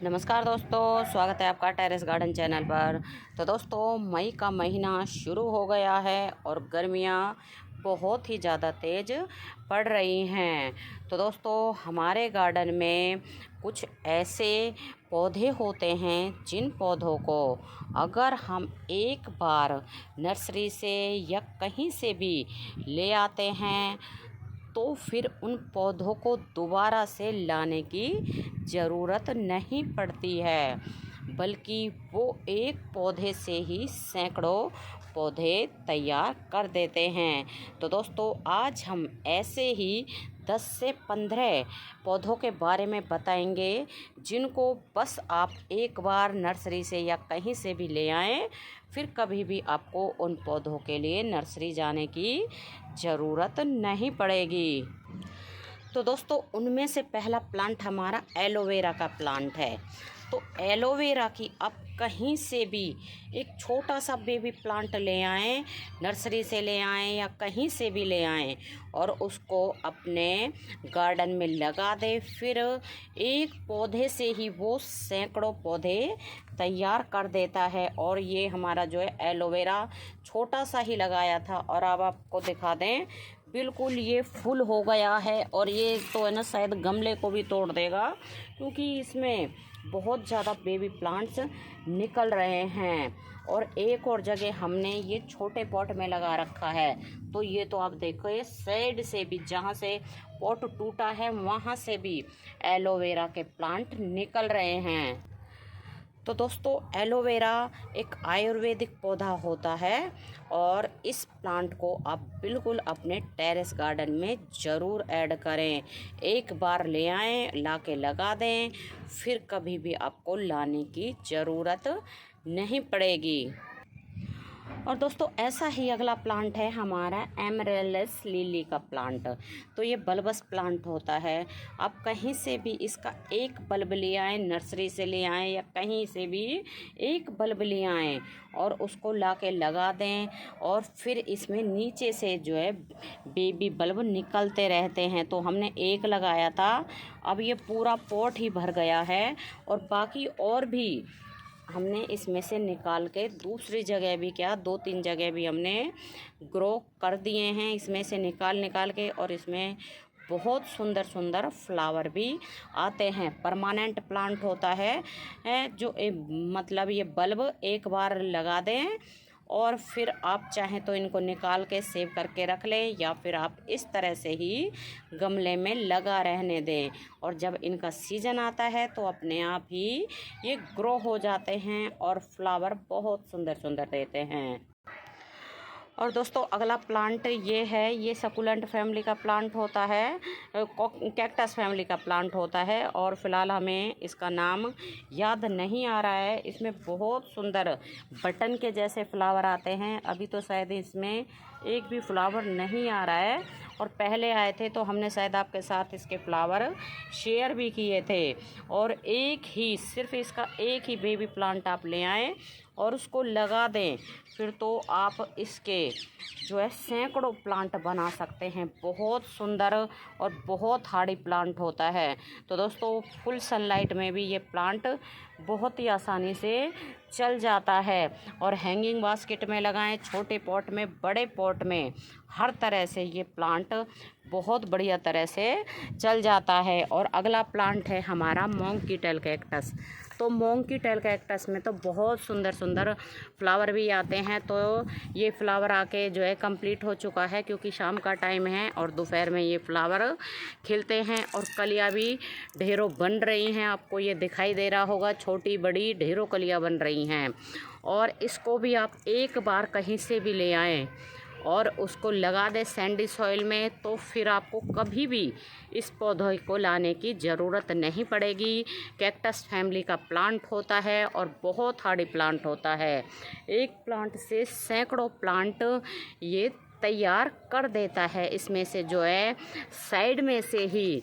नमस्कार दोस्तों, स्वागत है आपका टेरेस गार्डन चैनल पर। तो दोस्तों, मई का महीना शुरू हो गया है और गर्मियाँ बहुत ही ज़्यादा तेज़ पड़ रही हैं। तो दोस्तों, हमारे गार्डन में कुछ ऐसे पौधे होते हैं जिन पौधों को अगर हम एक बार नर्सरी से या कहीं से भी ले आते हैं तो फिर उन पौधों को दोबारा से लाने की ज़रूरत नहीं पड़ती है, बल्कि वो एक पौधे से ही सैकड़ों पौधे तैयार कर देते हैं। तो दोस्तों, आज हम ऐसे ही 10 से 15 पौधों के बारे में बताएंगे जिनको बस आप एक बार नर्सरी से या कहीं से भी ले आएँ, फिर कभी भी आपको उन पौधों के लिए नर्सरी जाने की ज़रूरत नहीं पड़ेगी। तो दोस्तों, उनमें से पहला प्लांट हमारा एलोवेरा का प्लांट है। तो एलोवेरा की आप कहीं से भी एक छोटा सा बेबी प्लांट ले आएँ, नर्सरी से ले आएँ या कहीं से भी ले आएँ और उसको अपने गार्डन में लगा दें। फिर एक पौधे से ही वो सैकड़ों पौधे तैयार कर देता है। और ये हमारा जो है एलोवेरा छोटा सा ही लगाया था और अब आपको दिखा दें, बिल्कुल ये फुल हो गया है। और ये तो है ना, शायद गमले को भी तोड़ देगा क्योंकि इसमें बहुत ज़्यादा बेबी प्लांट्स निकल रहे हैं। और एक और जगह हमने ये छोटे पॉट में लगा रखा है, तो ये तो आप देखो, ये साइड से भी जहाँ से पॉट टूटा है वहाँ से भी एलोवेरा के प्लांट निकल रहे हैं। तो दोस्तों, एलोवेरा एक आयुर्वेदिक पौधा होता है और इस प्लांट को आप बिल्कुल अपने टेरेस गार्डन में ज़रूर ऐड करें। एक बार ले आएँ, लाके लगा दें, फिर कभी भी आपको लाने की ज़रूरत नहीं पड़ेगी। और दोस्तों, ऐसा ही अगला प्लांट है हमारा एमरेलिस लिली का प्लांट। तो ये बल्बस प्लांट होता है। आप कहीं से भी इसका एक बल्ब ले आएँ, नर्सरी से ले आएँ या कहीं से भी एक बल्ब ले आएँ और उसको लाके लगा दें। और फिर इसमें नीचे से जो है बेबी बल्ब निकलते रहते हैं। तो हमने एक लगाया था, अब ये पूरा पॉट ही भर गया है और बाकी और भी हमने इसमें से निकाल के दूसरी जगह भी, क्या 2-3 जगह भी हमने ग्रो कर दिए हैं इसमें से निकाल के। और इसमें बहुत सुंदर सुंदर फ्लावर भी आते हैं। परमानेंट प्लांट होता है जो मतलब ये बल्ब एक बार लगा दें और फिर आप चाहें तो इनको निकाल के सेव करके रख लें या फिर आप इस तरह से ही गमले में लगा रहने दें। और जब इनका सीज़न आता है तो अपने आप ही ये ग्रो हो जाते हैं और फ्लावर बहुत सुंदर सुंदर देते हैं। और दोस्तों, अगला प्लांट ये है, ये सकुलेंट फैमिली का प्लांट होता है, कैक्टस फैमिली का प्लांट होता है। और फ़िलहाल हमें इसका नाम याद नहीं आ रहा है। इसमें बहुत सुंदर बटन के जैसे फ्लावर आते हैं। अभी तो शायद इसमें एक भी फ्लावर नहीं आ रहा है, और पहले आए थे तो हमने शायद आपके साथ इसके फ्लावर शेयर भी किए थे। और एक ही, सिर्फ इसका एक ही बेबी प्लांट आप ले आएँ और उसको लगा दें, फिर तो आप इसके जो है सैकड़ों प्लांट बना सकते हैं। बहुत सुंदर और बहुत हार्डी प्लांट होता है। तो दोस्तों, फुल सनलाइट में भी ये प्लांट बहुत ही आसानी से चल जाता है। और हैंगिंग बास्केट में लगाएं, छोटे पॉट में, बड़े पॉट में, हर तरह से ये प्लांट बहुत बढ़िया तरह से चल जाता है। और अगला प्लांट है हमारा मोंकी टेल कैक्टस। तो मोंकी टेल कैक्टस में तो बहुत सुंदर सुंदर फ्लावर भी आते हैं। तो ये फ्लावर आके जो है कंप्लीट हो चुका है क्योंकि शाम का टाइम है और दोपहर में ये फ्लावर खिलते हैं और कलियां भी ढेरों बन रही हैं। आपको ये दिखाई दे रहा होगा, छोटी बड़ी ढेरों कलियां बन रही हैं। और इसको भी आप एक बार कहीं से भी ले आएँ और उसको लगा दें सैंडी सॉइल में, तो फिर आपको कभी भी इस पौधे को लाने की ज़रूरत नहीं पड़ेगी। कैक्टस फैमिली का प्लांट होता है और बहुत हार्डी प्लांट होता है। एक प्लांट से सैकड़ों प्लांट ये तैयार कर देता है। इसमें से जो है साइड में से ही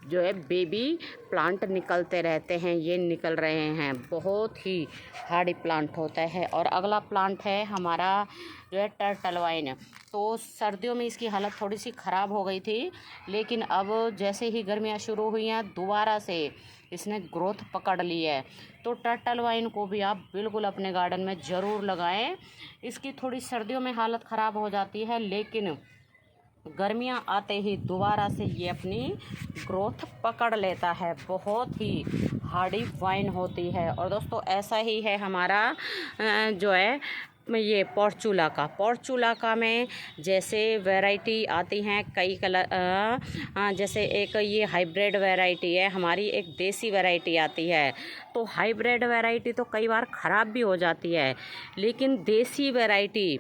जो है बेबी प्लांट निकलते रहते हैं, ये निकल रहे हैं। बहुत ही हार्डी प्लांट होता है। और अगला प्लांट है हमारा जो है टर्टल वाइन। तो सर्दियों में इसकी हालत थोड़ी सी ख़राब हो गई थी, लेकिन अब जैसे ही गर्मियाँ शुरू हुई हैं दोबारा से इसने ग्रोथ पकड़ ली है। तो टर्टल वाइन को भी आप बिल्कुल अपने गार्डन में ज़रूर लगाएं। इसकी थोड़ी सर्दियों में हालत ख़राब हो जाती है, लेकिन गर्मियाँ आते ही दोबारा से ये अपनी ग्रोथ पकड़ लेता है। बहुत ही हार्डी वाइन होती है। और दोस्तों ऐसा ही है हमारा जो है ये पोर्चुलाका में जैसे वैरायटी आती हैं कई कलर, जैसे एक ये हाइब्रिड वैरायटी है हमारी, एक देसी वैरायटी आती है। तो हाइब्रिड वैरायटी तो कई बार ख़राब भी हो जाती है, लेकिन देसी वैरायटी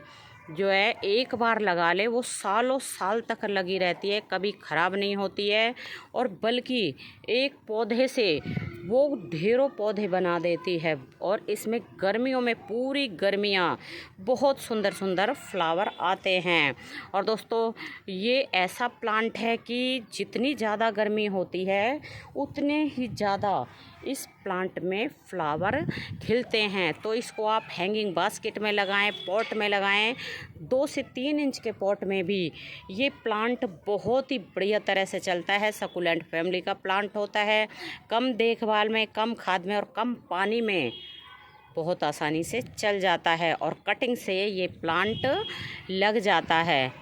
जो है एक बार लगा ले वो सालों साल तक लगी रहती है, कभी ख़राब नहीं होती है। और बल्कि एक पौधे से वो ढेरों पौधे बना देती है। और इसमें गर्मियों में पूरी गर्मियाँ बहुत सुंदर सुंदर फ्लावर आते हैं। और दोस्तों ये ऐसा प्लांट है कि जितनी ज़्यादा गर्मी होती है उतने ही ज़्यादा इस प्लांट में फ्लावर खिलते हैं। तो इसको आप हैंगिंग बास्केट में लगाएं, पॉट में लगाएं। 2 से 3 इंच के पॉट में भी ये प्लांट बहुत ही बढ़िया तरह से चलता है। सकुलेंट फैमिली का प्लांट होता है। कम देखभाल में, कम खाद में और कम पानी में बहुत आसानी से चल जाता है और कटिंग से ये प्लांट लग जाता है।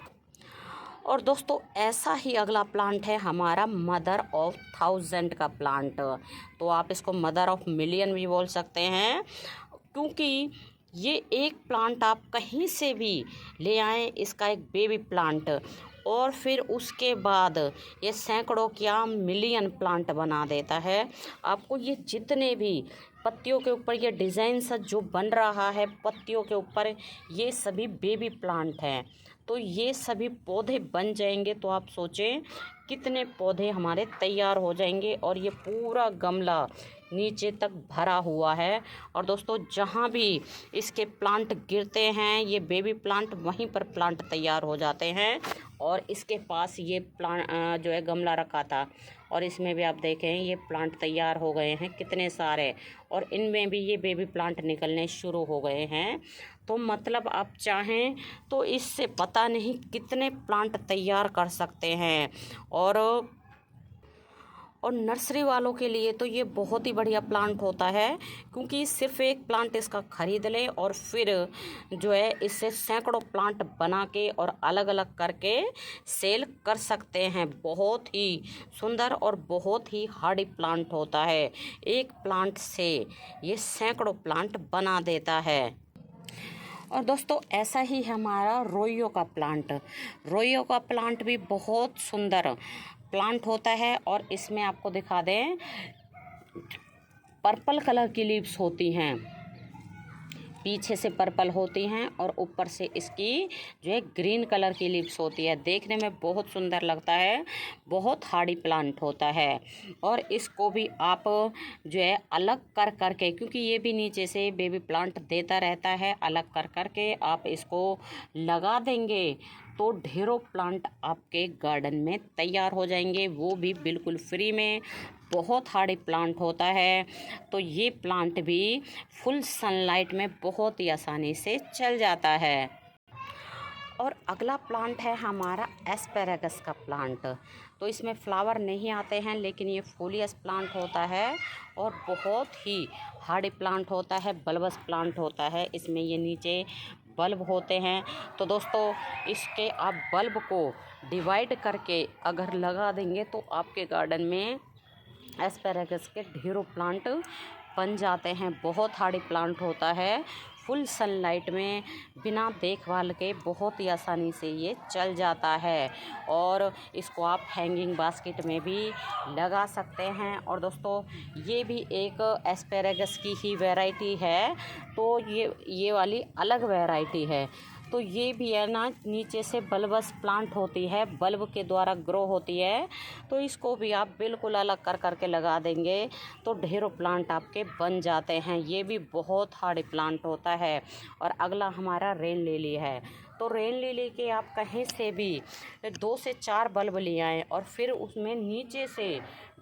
और दोस्तों ऐसा ही अगला प्लांट है हमारा मदर ऑफ 1000 का प्लांट। तो आप इसको मदर ऑफ मिलियन भी बोल सकते हैं, क्योंकि ये एक प्लांट आप कहीं से भी ले आएँ, इसका एक बेबी प्लांट, और फिर उसके बाद ये सैकड़ों क्या मिलियन प्लांट बना देता है। आपको ये जितने भी पत्तियों के ऊपर ये डिज़ाइन सा जो बन रहा है पत्तियों के ऊपर, ये सभी बेबी प्लांट हैं। तो ये सभी पौधे बन जाएंगे तो आप सोचें कितने पौधे हमारे तैयार हो जाएंगे। और ये पूरा गमला नीचे तक भरा हुआ है। और दोस्तों जहाँ भी इसके प्लांट गिरते हैं ये बेबी प्लांट, वहीं पर प्लांट तैयार हो जाते हैं। और इसके पास ये प्लांट जो है गमला रखा था, और इसमें भी आप देखें ये प्लांट तैयार हो गए हैं कितने सारे, और इनमें भी ये बेबी प्लांट निकलने शुरू हो गए हैं। तो मतलब आप चाहें तो इससे पता नहीं कितने प्लांट तैयार कर सकते हैं। और नर्सरी वालों के लिए तो ये बहुत ही बढ़िया प्लांट होता है, क्योंकि सिर्फ एक प्लांट इसका ख़रीद लें और फिर जो है इससे सैकड़ों प्लांट बना के और अलग अलग करके सेल कर सकते हैं। बहुत ही सुंदर और बहुत ही हार्डी प्लांट होता है। एक प्लांट से ये सैकड़ों प्लांट बना देता है। और दोस्तों ऐसा ही हमारा रोइयो का प्लांट भी बहुत सुंदर प्लांट होता है। और इसमें आपको दिखा दें पर्पल कलर की लीव्स होती हैं, पीछे से पर्पल होती हैं और ऊपर से इसकी जो है ग्रीन कलर की लीव्स होती है। देखने में बहुत सुंदर लगता है, बहुत हार्डी प्लांट होता है। और इसको भी आप जो है अलग कर करके, क्योंकि ये भी नीचे से बेबी प्लांट देता रहता है, अलग कर करके आप इसको लगा देंगे तो ढेरों प्लांट आपके गार्डन में तैयार हो जाएंगे, वो भी बिल्कुल फ्री में। बहुत हार्डी प्लांट होता है। तो ये प्लांट भी फुल सनलाइट में बहुत ही आसानी से चल जाता है। और अगला प्लांट है हमारा एस्पेरेगस का प्लांट। तो इसमें फ्लावर नहीं आते हैं, लेकिन ये फोलियस प्लांट होता है और बहुत ही हार्डी प्लांट होता है, बल्बस प्लांट होता है। इसमें ये नीचे बल्ब होते हैं। तो दोस्तों इसके आप बल्ब को डिवाइड करके अगर लगा देंगे तो आपके गार्डन में एस्पेरेगस के ढेरों प्लांट बन जाते हैं। बहुत हार्डी प्लांट होता है, फुल सनलाइट में बिना देखभाल के बहुत ही आसानी से ये चल जाता है। और इसको आप हैंगिंग बास्केट में भी लगा सकते हैं। और दोस्तों ये भी एक एस्पेरेगस की ही वैरायटी है, तो ये वाली अलग वैरायटी है। तो ये भी है ना, नीचे से बल्बस प्लांट होती है, बल्ब के द्वारा ग्रो होती है। तो इसको भी आप बिल्कुल अलग कर करके लगा देंगे तो ढेरों प्लांट आपके बन जाते हैं। ये भी बहुत हार्ड प्लांट होता है। और अगला हमारा रेन लिली है। तो रेन लिली के आप कहीं से भी 2 से 4 बल्ब ले आएँ और फिर उसमें नीचे से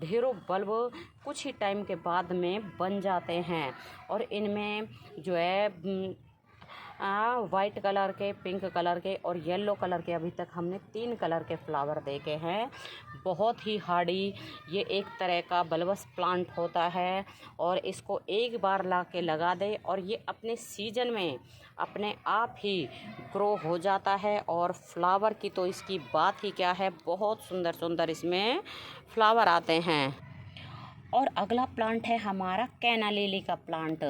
ढेरों बल्ब कुछ ही टाइम के बाद में बन जाते हैं। और इनमें जो है वाइट कलर के, पिंक कलर के और येलो कलर के, अभी तक हमने 3 कलर के फ्लावर देखे हैं। बहुत ही हार्डी ये एक तरह का बल्बस प्लांट होता है। और इसको एक बार ला के लगा दें और ये अपने सीजन में अपने आप ही ग्रो हो जाता है। और फ्लावर की तो इसकी बात ही क्या है, बहुत सुंदर सुंदर इसमें फ्लावर आते हैं। और अगला प्लांट है हमारा कैना लिली का प्लांट।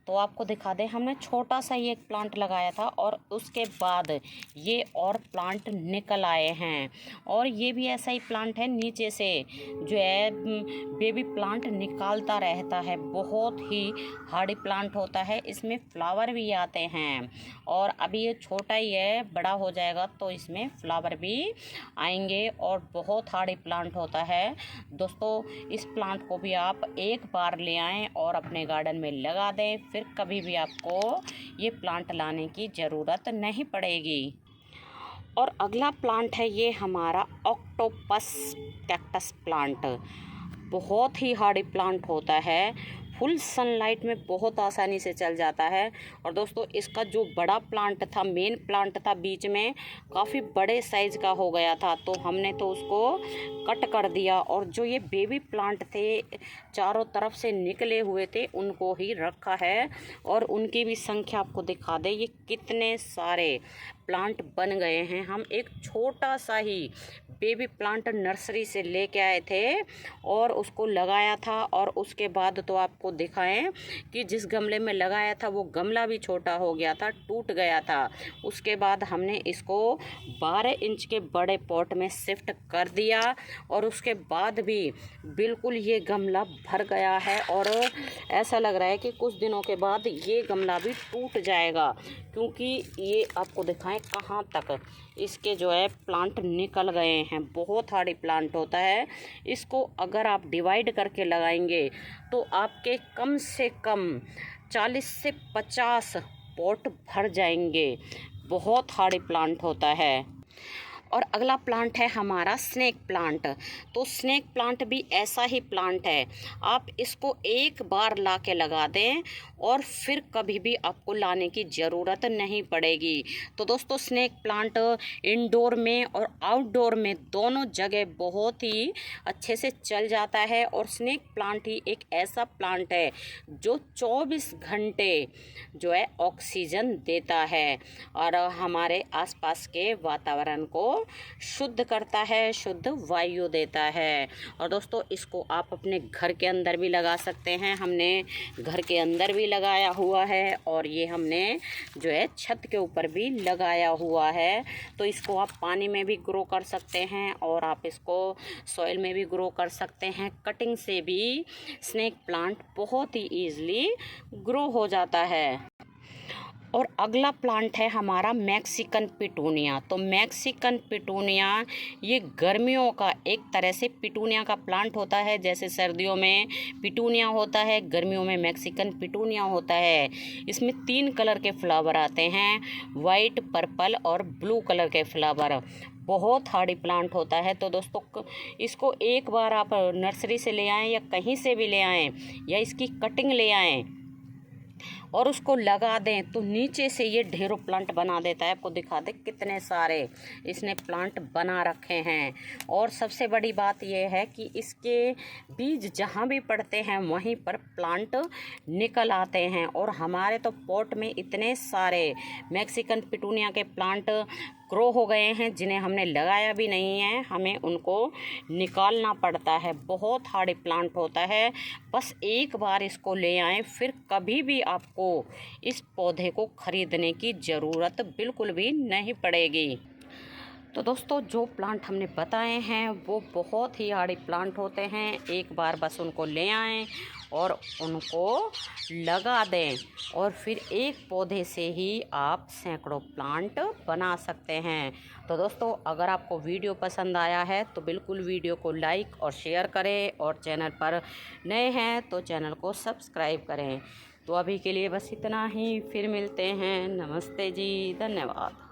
तो आपको दिखा दें, हमने छोटा सा ये एक प्लांट लगाया था और उसके बाद ये और प्लांट निकल आए हैं। और ये भी ऐसा ही प्लांट है, नीचे से जो है बेबी प्लांट निकालता रहता है। बहुत ही हार्डी प्लांट होता है, इसमें फ्लावर भी आते हैं। और अभी ये छोटा ही है, बड़ा हो जाएगा तो इसमें फ्लावर भी आएंगे। और बहुत हार्डी प्लांट होता है दोस्तों। इस प्लांट को भी आप एक बार ले आएं और अपने गार्डन में लगा दें, फिर कभी भी आपको ये प्लांट लाने की ज़रूरत नहीं पड़ेगी। और अगला प्लांट है ये हमारा ऑक्टोपस कैक्टस प्लांट। बहुत ही हार्डी प्लांट होता है, फुल सनलाइट में बहुत आसानी से चल जाता है। और दोस्तों इसका जो बड़ा प्लांट था, मेन प्लांट था, बीच में काफ़ी बड़े साइज़ का हो गया था, तो हमने तो उसको कट कर दिया। और जो ये बेबी प्लांट थे, चारों तरफ से निकले हुए थे, उनको ही रखा है। और उनकी भी संख्या आपको दिखा दे, ये कितने सारे प्लांट बन गए हैं। हम एक छोटा सा ही बेबी प्लांट नर्सरी से लेके आए थे और उसको लगाया था। और उसके बाद तो आपको दिखाएं कि जिस गमले में लगाया था वो गमला भी छोटा हो गया था, टूट गया था। उसके बाद हमने इसको 12 इंच के बड़े पॉट में शिफ्ट कर दिया और उसके बाद भी बिल्कुल ये गमला भर गया है। और ऐसा लग रहा है कि कुछ दिनों के बाद ये गमला भी टूट जाएगा, क्योंकि ये आपको दिखाएं कहाँ तक इसके जो है प्लांट निकल गए हैं। बहुत हार्डी प्लांट होता है। इसको अगर आप डिवाइड करके लगाएंगे तो आपके कम से कम 40 से 50 पॉट भर जाएंगे। बहुत हार्डी प्लांट होता है। और अगला प्लांट है हमारा स्नेक प्लांट। तो स्नेक प्लांट भी ऐसा ही प्लांट है, आप इसको एक बार ला के लगा दें और फिर कभी भी आपको लाने की ज़रूरत नहीं पड़ेगी। तो दोस्तों स्नेक प्लांट इंडोर में और आउटडोर में दोनों जगह बहुत ही अच्छे से चल जाता है। और स्नेक प्लांट ही एक ऐसा प्लांट है जो 24 घंटे जो है ऑक्सीजन देता है और हमारे आसपास के वातावरण को शुद्ध करता है, शुद्ध वायु देता है। और दोस्तों इसको आप अपने घर के अंदर भी लगा सकते हैं। हमने घर के अंदर भी लगाया हुआ है और ये हमने जो है छत के ऊपर भी लगाया हुआ है। तो इसको आप पानी में भी ग्रो कर सकते हैं और आप इसको सॉइल में भी ग्रो कर सकते हैं। कटिंग से भी स्नेक प्लांट बहुत ही ईजिली ग्रो हो जाता है। और अगला प्लांट है हमारा मैक्सिकन पिटूनिया। तो मैक्सिकन पिटूनिया ये गर्मियों का एक तरह से पिटूनिया का प्लांट होता है। जैसे सर्दियों में पिटूनिया होता है, गर्मियों में मैक्सिकन पिटूनिया होता है। इसमें 3 कलर के फ्लावर आते हैं, वाइट, पर्पल और ब्लू कलर के फ्लावर। बहुत हार्डी प्लांट होता है। तो दोस्तों इसको एक बार आप नर्सरी से ले आएँ या कहीं से भी ले आएँ या इसकी कटिंग ले आएँ और उसको लगा दें तो नीचे से ये ढेरों प्लांट बना देता है। आपको दिखा दे कितने सारे इसने प्लांट बना रखे हैं। और सबसे बड़ी बात ये है कि इसके बीज जहाँ भी पड़ते हैं वहीं पर प्लांट निकल आते हैं। और हमारे तो पॉट में इतने सारे मैक्सिकन पिटूनिया के प्लांट ग्रो हो गए हैं जिन्हें हमने लगाया भी नहीं है, हमें उनको निकालना पड़ता है। बहुत हार्डी प्लांट होता है। बस एक बार इसको ले आएं, फिर कभी भी आपको इस पौधे को खरीदने की ज़रूरत बिल्कुल भी नहीं पड़ेगी। तो दोस्तों जो प्लांट हमने बताए हैं वो बहुत ही हार्डी प्लांट होते हैं। एक बार बस उनको ले आएं और उनको लगा दें और फिर एक पौधे से ही आप सैकड़ों प्लांट बना सकते हैं। तो दोस्तों अगर आपको वीडियो पसंद आया है तो बिल्कुल वीडियो को लाइक और शेयर करें और चैनल पर नए हैं तो चैनल को सब्सक्राइब करें। तो अभी के लिए बस इतना ही, फिर मिलते हैं। नमस्ते जी, धन्यवाद।